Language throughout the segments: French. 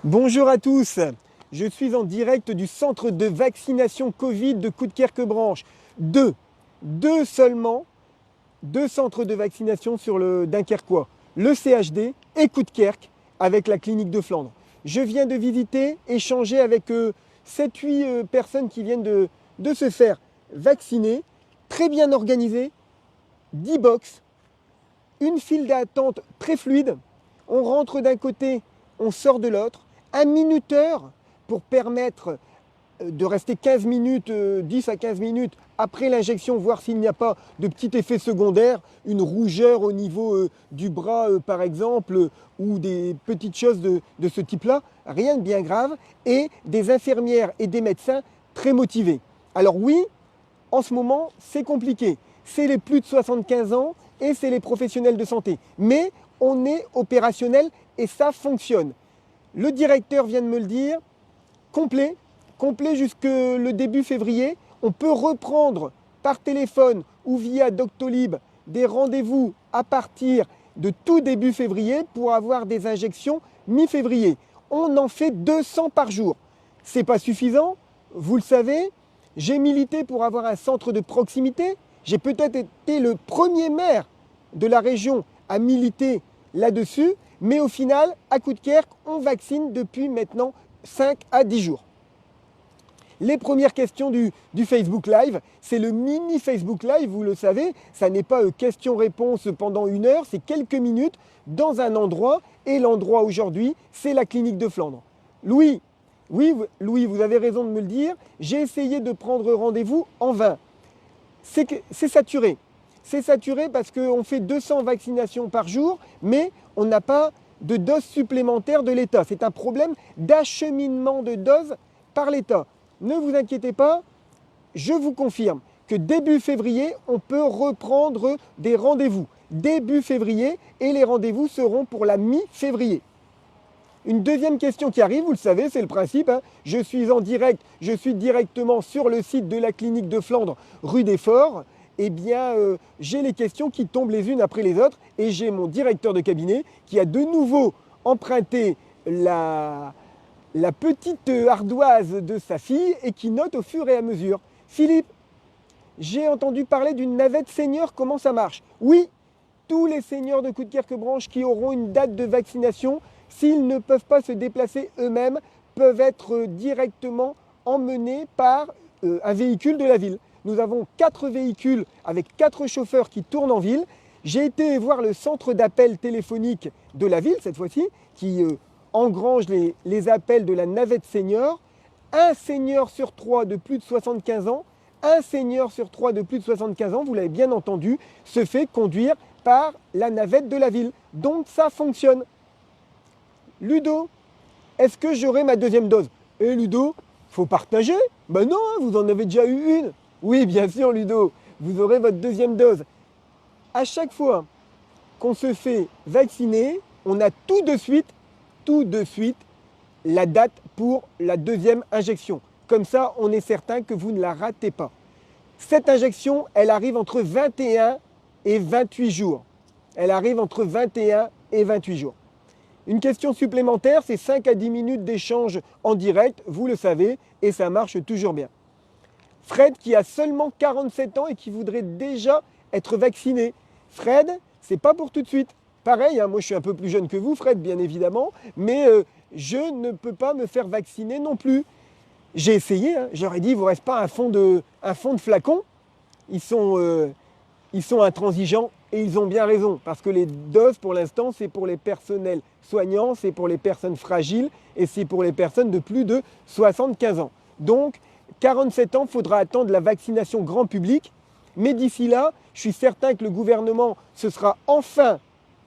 Bonjour à tous, je suis en direct du centre de vaccination Covid de Coudekerque-Branche. Deux seulement, deux centres de vaccination sur le Dunkerquois, le CHD et Coudekerque avec la clinique de Flandre. Je viens de visiter, échanger avec 7-8 personnes qui viennent de se faire vacciner, très bien organisées, 10 box, une file d'attente très fluide, on rentre d'un côté, on sort de l'autre, un minuteur pour permettre de rester 15 minutes, 10 à 15 minutes après l'injection, voir s'il n'y a pas de petits effets secondaires, une rougeur au niveau du bras par exemple, ou des petites choses de ce type-là, rien de bien grave, et des infirmières et des médecins très motivés. Alors oui, en ce moment, c'est compliqué. C'est les plus de 75 ans et c'est les professionnels de santé. Mais on est opérationnel et ça fonctionne. Le directeur vient de me le dire, complet jusque le début février. On peut reprendre par téléphone ou via Doctolib des rendez-vous à partir de tout début février pour avoir des injections mi-février. On en fait 200 par jour. C'est pas suffisant, vous le savez. J'ai milité pour avoir un centre de proximité. J'ai peut-être été le premier maire de la région à militer là-dessus. Mais au final, à Coudekerque, on vaccine depuis maintenant 5 à 10 jours. Les premières questions du Facebook Live, c'est le mini Facebook Live, vous le savez, ça n'est pas question-réponse pendant 1 heure, c'est quelques minutes dans un endroit, et l'endroit aujourd'hui, c'est la clinique de Flandre. Louis, vous avez raison de me le dire, j'ai essayé de prendre rendez-vous en vain. C'est saturé. C'est saturé parce qu'on fait 200 vaccinations par jour, mais on n'a pas de doses supplémentaires de l'État. C'est un problème d'acheminement de doses par l'État. Ne vous inquiétez pas, je vous confirme que début février, on peut reprendre des rendez-vous. Début février, et les rendez-vous seront pour la mi-février. Une deuxième question qui arrive, vous le savez, c'est le principe. Je suis en direct, je suis directement sur le site de la clinique de Flandre, rue des Forts. Eh bien, j'ai les questions qui tombent les unes après les autres et j'ai mon directeur de cabinet qui a de nouveau emprunté la petite ardoise de sa fille et qui note au fur et à mesure. Philippe, j'ai entendu parler d'une navette senior, comment ça marche? Oui, tous les seniors de Coudekerque-Branche qui auront une date de vaccination, s'ils ne peuvent pas se déplacer eux-mêmes, peuvent être directement emmenés par un véhicule de la ville. Nous avons 4 véhicules avec 4 chauffeurs qui tournent en ville. J'ai été voir le centre d'appel téléphonique de la ville, cette fois-ci, qui engrange les appels de la navette senior. Un senior sur 3 de plus de 75 ans, un senior sur 3 de plus de 75 ans, vous l'avez bien entendu, se fait conduire par la navette de la ville. Donc ça fonctionne. Ludo, est-ce que j'aurai ma deuxième dose? Eh Ludo, faut partager. Ben non, vous en avez déjà eu une. Oui, bien sûr, Ludo, vous aurez votre deuxième dose. À chaque fois qu'on se fait vacciner, on a tout de suite, la date pour la deuxième injection. Comme ça, on est certain que vous ne la ratez pas. Cette injection, elle arrive entre 21 et 28 jours. Elle arrive entre 21 et 28 jours. Une question supplémentaire, c'est 5 à 10 minutes d'échange en direct, vous le savez, et ça marche toujours bien. Fred qui a seulement 47 ans et qui voudrait déjà être vacciné. Fred, c'est pas pour tout de suite. Pareil, moi je suis un peu plus jeune que vous, Fred, bien évidemment, mais je ne peux pas me faire vacciner non plus. J'ai essayé, j'aurais dit, il ne vous reste pas un fond de flacon. Ils sont intransigeants et ils ont bien raison, parce que les doses pour l'instant, c'est pour les personnels soignants, c'est pour les personnes fragiles et c'est pour les personnes de plus de 75 ans. Donc, 47 ans, il faudra attendre la vaccination grand public. Mais d'ici là, je suis certain que le gouvernement se sera enfin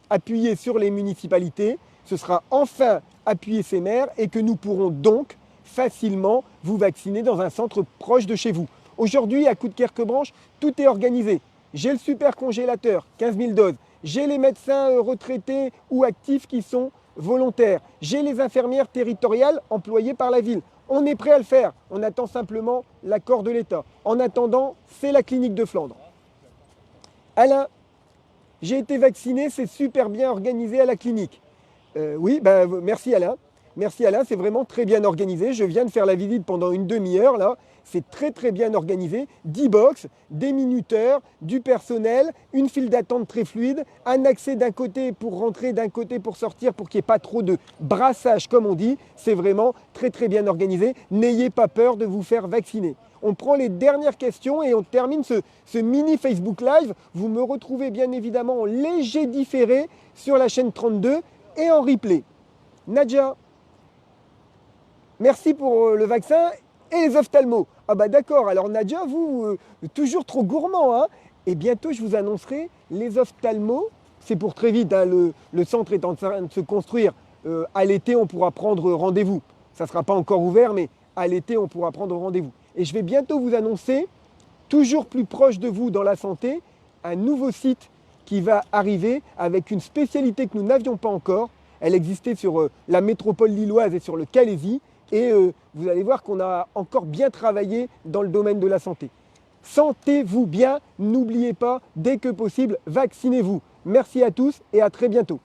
appuyé sur les municipalités, se sera enfin appuyé ses maires et que nous pourrons donc facilement vous vacciner dans un centre proche de chez vous. Aujourd'hui, à Coudekerque-Branche, tout est organisé. J'ai le super congélateur, 15 000 doses. J'ai les médecins retraités ou actifs qui sont volontaires. J'ai les infirmières territoriales employées par la ville. On est prêt à le faire, on attend simplement l'accord de l'État. En attendant, c'est la clinique de Flandre. Alain, j'ai été vacciné, c'est super bien organisé à la clinique. Oui, merci Alain. Merci Alain, c'est vraiment très bien organisé. Je viens de faire la visite pendant une demi-heure là. C'est très très bien organisé. 10 box, des minuteurs, du personnel, une file d'attente très fluide, un accès d'un côté pour rentrer, d'un côté pour sortir, pour qu'il n'y ait pas trop de brassage comme on dit. C'est vraiment très très bien organisé. N'ayez pas peur de vous faire vacciner. On prend les dernières questions et on termine ce mini Facebook Live. Vous me retrouvez bien évidemment en léger différé sur la chaîne 32 et en replay. Nadja, merci pour le vaccin et les ophtalmos. Ah bah d'accord, alors Nadja, vous, toujours trop gourmand, hein. Et bientôt, je vous annoncerai les ophtalmos. C'est pour très vite, hein, le centre est en train de se construire. À l'été, on pourra prendre rendez-vous. Ça ne sera pas encore ouvert, mais à l'été, on pourra prendre rendez-vous. Et je vais bientôt vous annoncer, toujours plus proche de vous dans la santé, un nouveau site qui va arriver avec une spécialité que nous n'avions pas encore. Elle existait sur la métropole lilloise et sur le Calaisis. Et vous allez voir qu'on a encore bien travaillé dans le domaine de la santé. Sentez-vous bien, n'oubliez pas, dès que possible, vaccinez-vous. Merci à tous et à très bientôt.